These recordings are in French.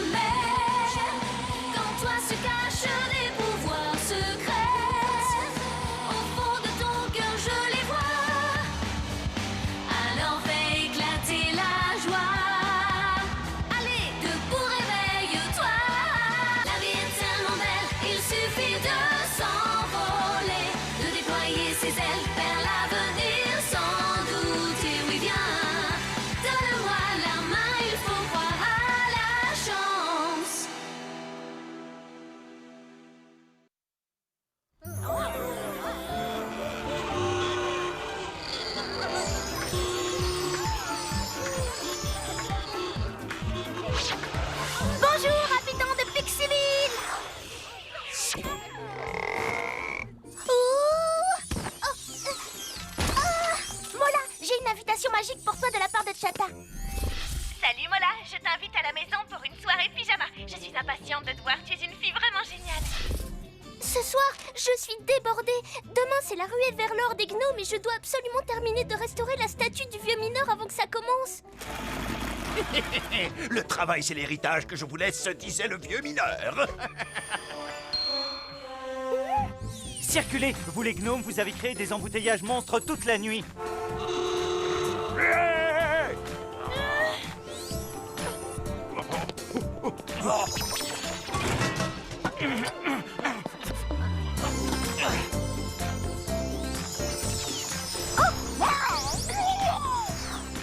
jamais. Quand toi se cachent des pouvoirs secrets, au fond de ton cœur je les vois. Alors fais éclater la joie. Allez, debout, réveille-toi. La vie est tellement belle, il suffit de s'envoler, de déployer ses ailes vers l'avenir sans douter où il vient. Donne-moi la main, il faut croire à la chance. Bonjour, habitants de Pixieville! Mola, j'ai une invitation magique pour toi de la part de Chata. Salut Mola, je t'invite à la maison pour une soirée pyjama. Je suis impatiente de te voir, tu es une fille vraiment géniale. Ce soir, je suis débordée. Demain, c'est la ruée vers l'or des gnomes et je dois absolument terminer de restaurer la statue du vieux mineur avant que ça commence. Le travail, c'est l'héritage que je vous laisse, disait le vieux mineur. Circulez, vous les gnomes, vous avez créé des embouteillages monstres toute la nuit.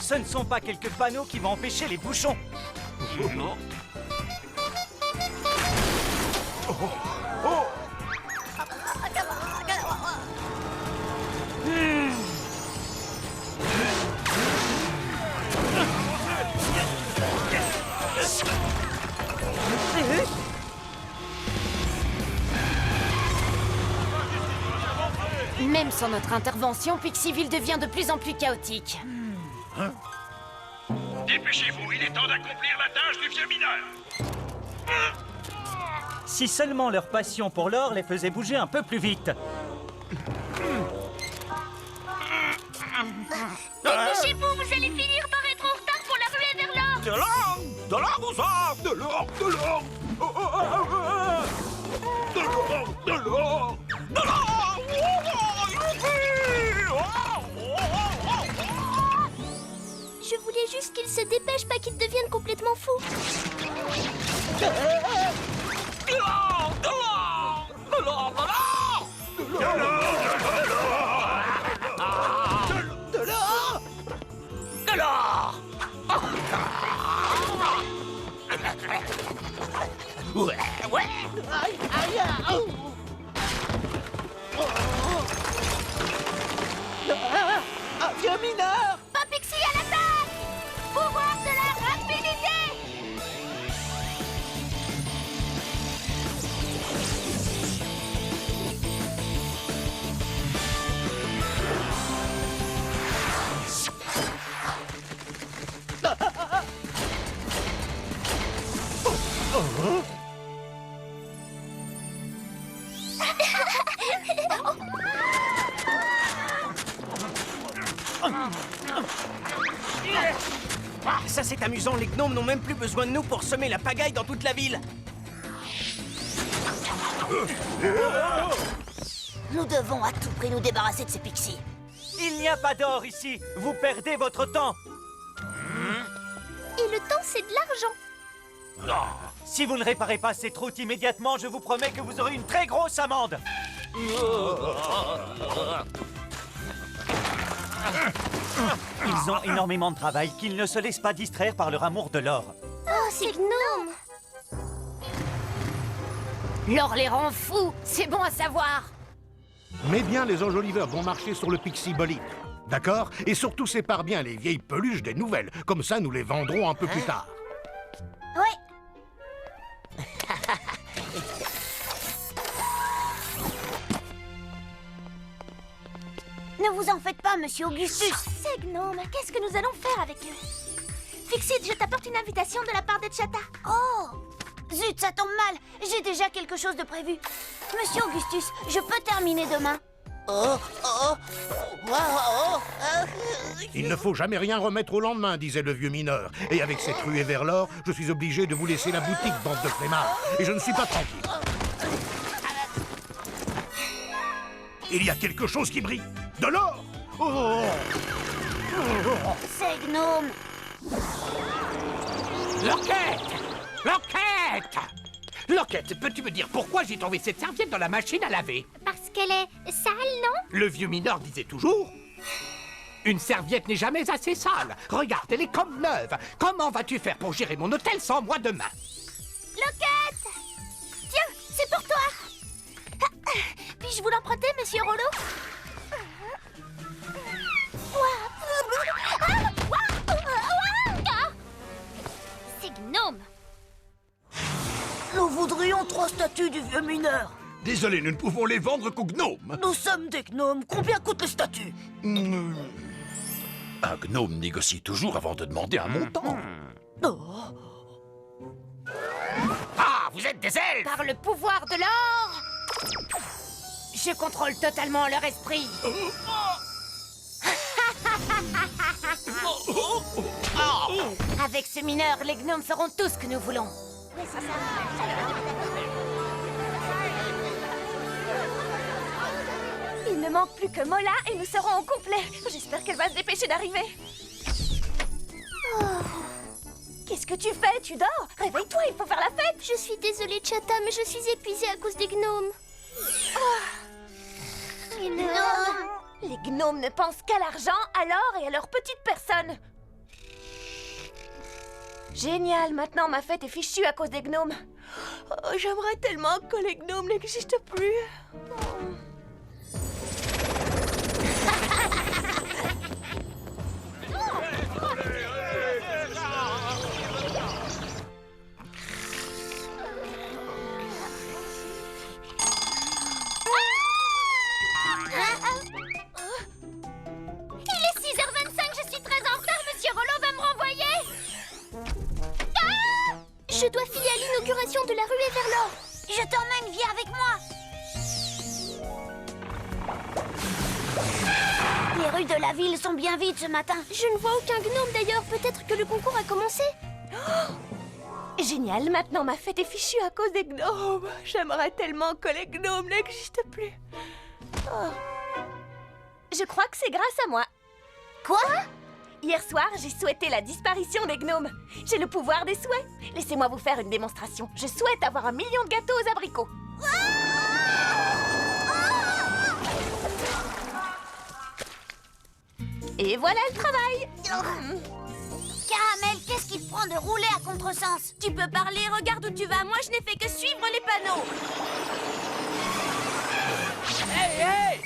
Ce ne sont pas quelques panneaux qui vont empêcher les bouchons. Non. Même sans notre intervention, Pixieville devient de plus en plus chaotique. Dépêchez-vous, il est temps d'accomplir la tâche du vieux mineur. Si seulement leur passion pour l'or les faisait bouger un peu plus vite. Dépêchez-vous, vous allez finir par être en retard pour la ruée vers l'or. De l'or, de l'or, vous savez, de l'or, de l'or. De l'or, de l'or, de l'or. Je voulais juste qu'il se dépêche, pas qu'il devienne complètement fou. Ouais, ouais. Vieux mineur! Pas Pixie à l'attaque! Pouvoir de la rapidité! Ça c'est amusant, les gnomes n'ont même plus besoin de nous pour semer la pagaille dans toute la ville. Nous devons à tout prix nous débarrasser de ces pixies. Il n'y a pas d'or ici. Vous perdez votre temps. Et le temps, c'est de l'argent. Si vous ne réparez pas ces troutes immédiatement, je vous promets que vous aurez une très grosse amende. Ils ont énormément de travail, qu'ils ne se laissent pas distraire par leur amour de l'or. Oh, ces gnomes! L'or les rend fous, c'est bon à savoir. Mets bien les enjoliveurs bon marché sur le Pixie Bolide. D'accord? Et surtout sépare bien les vieilles peluches des nouvelles. Comme ça, nous les vendrons un peu plus tard. Ouais. Ne vous en faites pas, monsieur Augustus. Ces gnomes, qu'est-ce que nous allons faire avec eux? Fixit, je t'apporte une invitation de la part de Chata. Oh! Zut, ça tombe mal. J'ai déjà quelque chose de prévu. Monsieur Augustus, je peux terminer demain. Il ne faut jamais rien remettre au lendemain, disait le vieux mineur. Et avec cette ruée vers l'or, je suis obligé de vous laisser la boutique, bande de flemmards. Et je ne suis pas tranquille. Il y a quelque chose qui brille. De l'or. Oh. C'est Gnome. Loquette! Loquette! Loquette, peux-tu me dire pourquoi j'ai trouvé cette serviette dans la machine à laver? Parce qu'elle est sale, non? Le vieux mineur disait toujours... Une serviette n'est jamais assez sale. Regarde, elle est comme neuve. Comment vas-tu faire pour gérer mon hôtel sans moi demain? Loquette! Tiens, c'est pour toi. Puis-je vous l'emprunter, monsieur Rollo? C'est Gnome. Nous voudrions 3 statues du vieux mineur. Désolé, nous ne pouvons les vendre qu'aux gnomes. Nous sommes des gnomes. Combien coûtent les statues? Un gnome négocie toujours avant de demander un montant. Ah, vous êtes des elfes! Par le pouvoir de l'or, je contrôle totalement leur esprit. Avec ce mineur, les gnomes feront tout ce que nous voulons. Il ne manque plus que Mola et nous serons au complet. J'espère qu'elle va se dépêcher d'arriver. Qu'est-ce que tu fais? Tu dors? Réveille-toi, il faut faire la fête. Je suis désolée, Chata, mais je suis épuisée à cause des gnomes. Les gnomes ne pensent qu'à l'argent, à l'or et à leur petite personne. Génial, maintenant ma fête est fichue à cause des gnomes. Oh, j'aimerais tellement que les gnomes n'existent plus. Il est 6h25, je suis très en retard, monsieur Rollo va me renvoyer. Je dois filer à l'inauguration de la ruée vers l'or. Je t'emmène, viens avec moi. Les rues de la ville sont bien vides ce matin. Je ne vois aucun gnome d'ailleurs, peut-être que le concours a commencé. Génial, maintenant ma fête est fichue à cause des gnomes. J'aimerais tellement que les gnomes n'existent plus. Oh. Je crois que c'est grâce à moi. Quoi? Hier soir, j'ai souhaité la disparition des gnomes. J'ai le pouvoir des souhaits. Laissez-moi vous faire une démonstration. Je souhaite avoir 1 million de gâteaux aux abricots. Et voilà le travail. Caramel, qu'est-ce qui te prend de rouler à contresens? Tu peux parler, regarde où tu vas. Moi, je n'ai fait que suivre les panneaux. Hey, hey!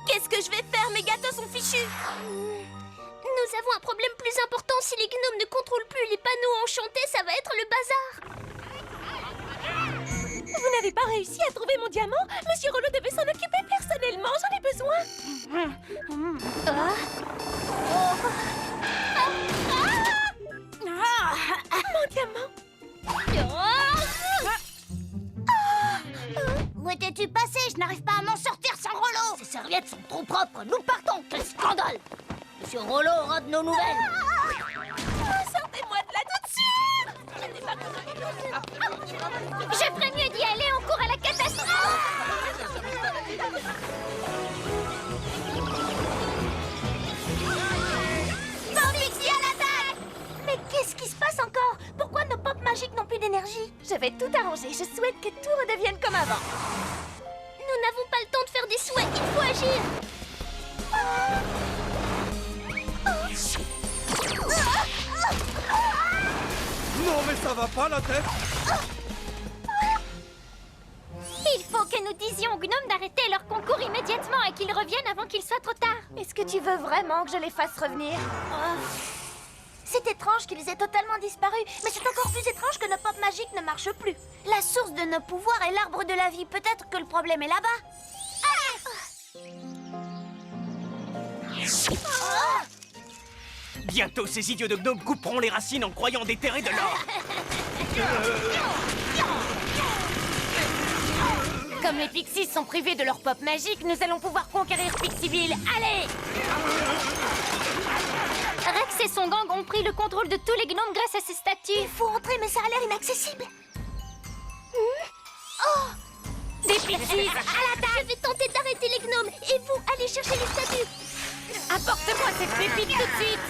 Qu'est-ce que je vais faire? Mes gâteaux sont fichus. Nous avons un problème plus important. Si les gnomes ne contrôlent plus les panneaux enchantés, ça va être le bazar. Vous n'avez pas réussi à trouver mon diamant? Monsieur Rollo devait s'en occuper personnellement. J'en ai besoin. Mon diamant. Où étais-tu passé? Je n'arrive pas à m'en sortir sans Rollo. Ces serviettes sont trop propres. Nous partons. Quel scandale! Monsieur Rollo aura de nos nouvelles. Sortez-moi de là tout de suite. Je ferais mieux d'y aller. On court à la catastrophe. Pixie à l'attaque! Mais qu'est-ce qui se passe encore? Pourquoi nos pop magiques n'ont plus d'énergie? Je vais tout arranger. Je souhaite que tout redevienne comme avant. Nous n'avons pas le temps de faire des souhaits. Il faut agir. Non, mais ça va pas, la tête. Il faut que nous disions aux gnomes d'arrêter leur concours immédiatement et qu'ils reviennent avant qu'il soit trop tard. Est-ce que tu veux vraiment que je les fasse revenir? C'est étrange qu'ils aient totalement disparu, mais c'est encore plus étrange que nos pop magiques ne marchent plus. La source de nos pouvoirs est l'arbre de la vie. Peut-être que le problème est là-bas. Bientôt, ces idiots de gnomes couperont les racines en croyant déterrer de l'or. Comme les Pixies sont privés de leur pop magique, nous allons pouvoir conquérir Pixieville. Allez! Rex et son gang ont pris le contrôle de tous les gnomes grâce à ces statues. Il faut entrer, mais ça a l'air inaccessible. Des Pixies, à l'attaque! Je vais tenter d'arrêter les gnomes, et vous, allez chercher les statues. Apporte-moi cette pépite tout de suite!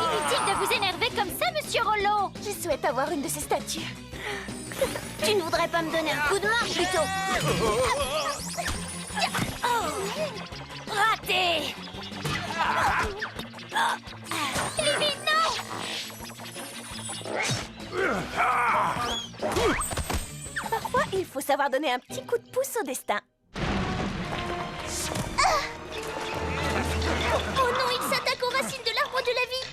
Inutile de vous énerver comme ça, monsieur Rollo. Je souhaite avoir une de ces statues. Tu ne voudrais pas me donner un coup de main, plutôt? Raté! Lily, non! Parfois, il faut savoir donner un petit coup de pouce au destin. Oh non, il s'attaque aux racines de l'arbre de la vie.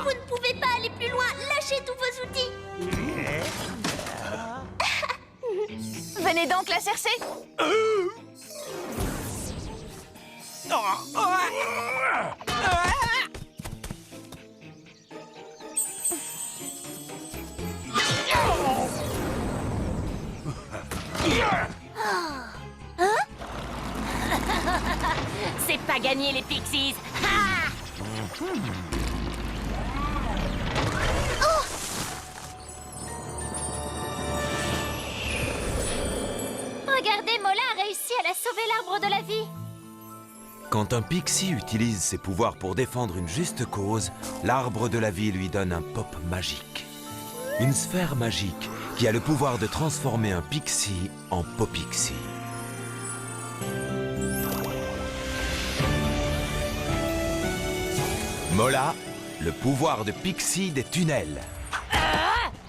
Vous ne pouvez pas aller plus loin. Lâchez tous vos outils. Venez donc la chercher. C'est pas gagné, les Pixies! Ha! Regardez, Mola a réussi à la sauver l'arbre de la vie. Quand un pixie utilise ses pouvoirs pour défendre une juste cause, l'arbre de la vie lui donne un pop magique. Une sphère magique qui a le pouvoir de transformer un pixie en popixie. Mola, le pouvoir de pixie des tunnels.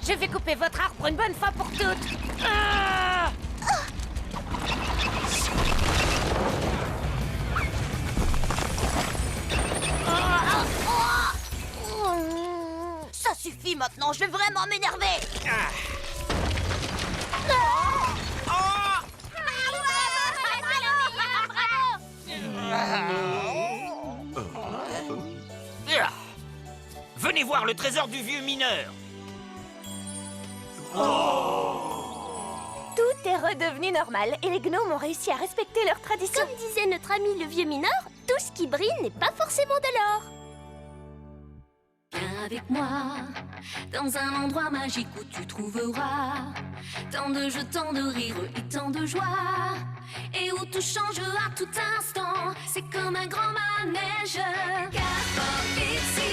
Je vais couper votre arbre une bonne fois pour toutes! Ah! Ça suffit maintenant, je vais vraiment m'énerver. Venez voir le trésor du vieux mineur. Tout est redevenu normal et les gnomes ont réussi à respecter leurs traditions. Comme disait notre ami le vieux mineur, tout ce qui brille n'est pas forcément de l'or. Viens avec moi dans un endroit magique où tu trouveras tant de jeux, tant de rires et tant de joie, et où tout change à tout instant. C'est comme un grand manège. Car Pop Pixie